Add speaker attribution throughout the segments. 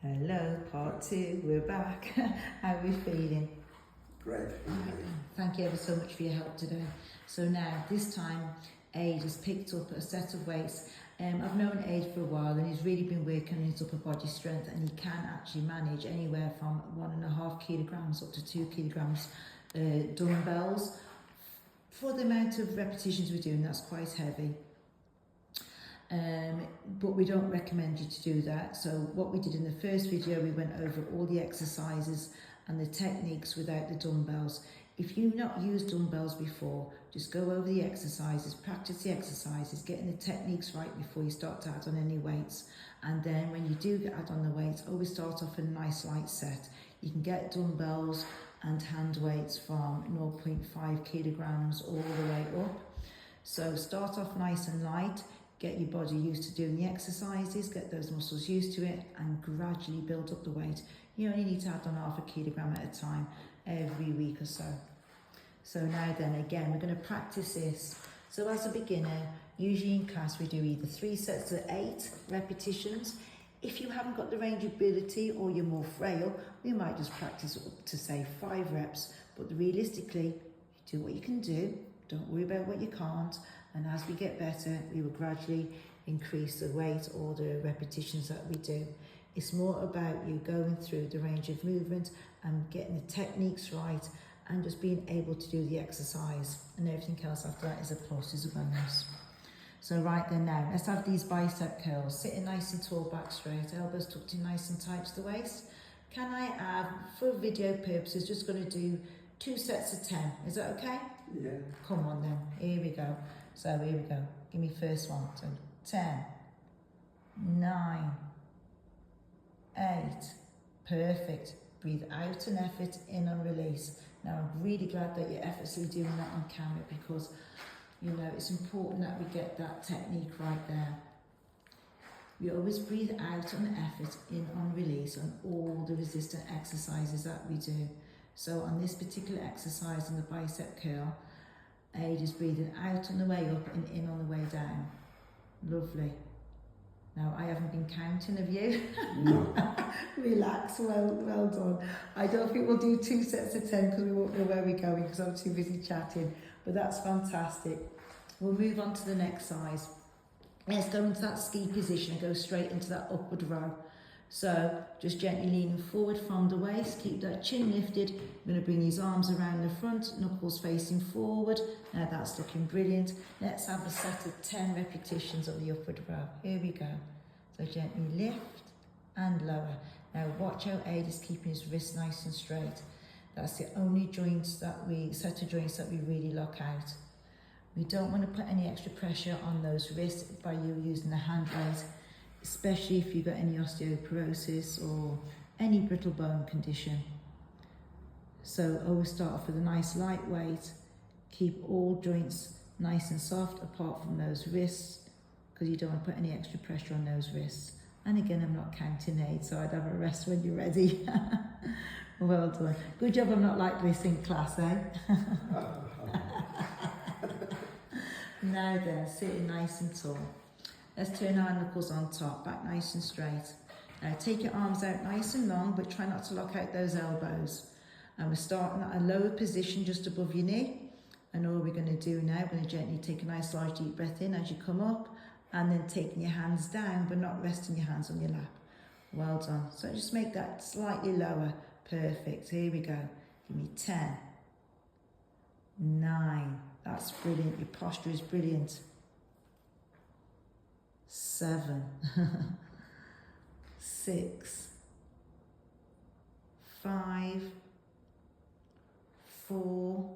Speaker 1: Hello, part two, we're back. How are we feeling?
Speaker 2: Great.
Speaker 1: Thank you ever so much for your help today. So now, this time, Aide has picked up a set of weights. I've known Aide for a while and he's really been working on his upper body strength, and he can actually manage anywhere from 1.5 kilograms up to 2 kilograms dumbbells. For the amount of repetitions we're doing, that's quite heavy. But we don't recommend you to do that. So what we did in the first video, we went over all the exercises and the techniques without the dumbbells. If you've not used dumbbells before, just go over the exercises, practice the exercises, getting the techniques right before you start to add on any weights. And then when you do add on the weights, always start off in a nice light set. You can get dumbbells and hand weights from 0.5 kilograms all the way up. So start off nice and light. Get your body used to doing the exercises, get those muscles used to it, and gradually build up the weight. You only need to add on 0.5 kilogram at a time every week or so. So now then, again, we're going to practice this. So as a beginner, usually in class we do either 3 sets of 8 repetitions. If you haven't got the range of ability or you're more frail, we might just practice up to say 5 reps. But realistically, you do what you can do. Don't worry about what you can't. And as we get better, we will gradually increase the weight or the repetitions that we do. It's more about you going through the range of movement and getting the techniques right and just being able to do the exercise. And everything else after that is a plus, is a bonus. So right then now, let's have these bicep curls. Sitting nice and tall, back straight, elbows tucked in nice and tight to the waist. Can I have, for video purposes, just going to do 2 sets of 10. Is that okay?
Speaker 2: Yeah.
Speaker 1: Come on then, here we go. So here we go. Give me first one. So 10, 9, 8. Perfect. Breathe out an effort, in and release. Now I'm really glad that you're effortlessly doing that on camera, because you know it's important that we get that technique right there. We always breathe out on effort, in on release on all the resistant exercises that we do. So on this particular exercise on the bicep curl, Aide is breathing out on the way up and in on the way down. Lovely. Now, I haven't been counting of you.
Speaker 2: No.
Speaker 1: Relax, well done. I don't think we'll do 2 sets of 10 because we won't know where we're going because I'm too busy chatting, but that's fantastic. We'll move on to the next size. Let's go into that ski position and go straight into that upward row. So just gently leaning forward from the waist, keep that chin lifted. We're going to bring these arms around the front, knuckles facing forward. Now that's looking brilliant. Let's have a set of 10 repetitions of the upward row. Here we go. So gently lift and lower. Now watch how Aide is keeping his wrists nice and straight. That's the only set of joints that we really lock out. We don't want to put any extra pressure on those wrists by you using the hand weight, especially if you've got any osteoporosis or any brittle bone condition. So always start off with a nice light weight. Keep all joints nice and soft apart from those wrists, because you don't want to put any extra pressure on those wrists. And again, I'm not counting Aide, so I'd have a rest when you're ready. Well done. Good job I'm not like this in class, eh? Now then, sitting nice and tall. Let's turn our knuckles on top, back nice and straight. Now take your arms out nice and long, but try not to lock out those elbows. And we're starting at a lower position just above your knee. And all we're going to do now, we're going to gently take a nice large deep breath in as you come up, and then taking your hands down, but not resting your hands on your lap. Well done. So just make that slightly lower. Perfect. Here we go. Give me 10, 9. That's brilliant. Your posture is brilliant. 7, 6, 5, 4,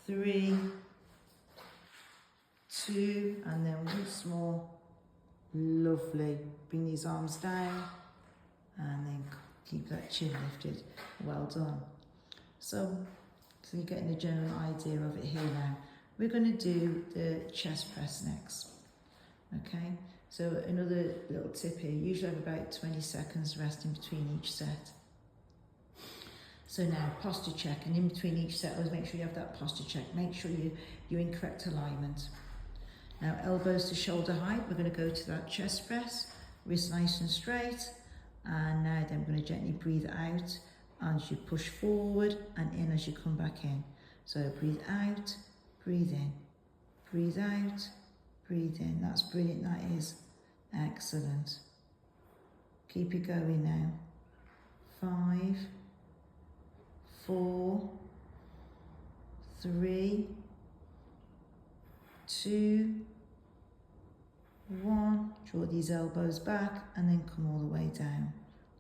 Speaker 1: 3, 2, and then once more. Lovely. Bring these arms down and then keep that chin lifted. Well done. So you're getting the general idea of it here now. We're going to do the chest press next. Okay, so another little tip here, usually have about 20 seconds rest in between each set. So now posture check, and in between each set, always make sure you have that posture check. Make sure you're in correct alignment. Now elbows to shoulder height, we're going to go to that chest press. wrist nice and straight. And now then I'm going to gently breathe out as you push forward and in as you come back in. So breathe out, breathe in, breathe out, breathe in. That's brilliant, that is. Excellent. Keep it going now. 5, 4, 3, 2, 1. Draw these elbows back and then come all the way down.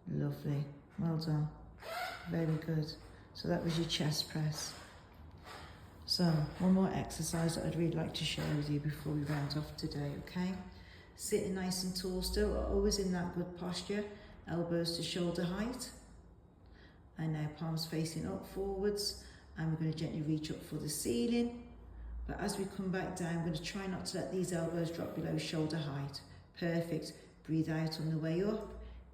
Speaker 1: Lovely. Well done. Very good. So that was your chest press. So one more exercise that I'd really like to share with you before we round off today, okay? Sitting nice and tall still, always in that good posture. Elbows to shoulder height. And now palms facing up forwards. And we're going to gently reach up for the ceiling. But as we come back down, I'm going to try not to let these elbows drop below shoulder height. Perfect. Breathe out on the way up,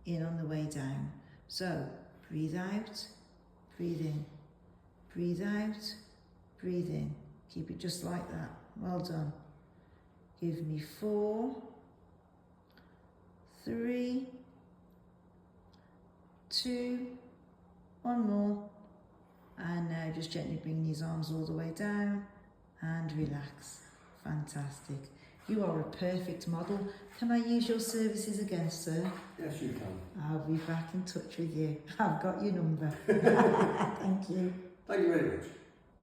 Speaker 1: in on the way down. So breathe out, breathe in, breathe out, breathe in. Keep it just like that. Well done. Give me 4, 3, 2, 1 more. And now just gently bring these arms all the way down and relax. Fantastic. You are a perfect model. Can I use your services again, sir?
Speaker 2: Yes, you can.
Speaker 1: I'll be back in touch with you. I've got your number. Thank you.
Speaker 2: Thank you very much.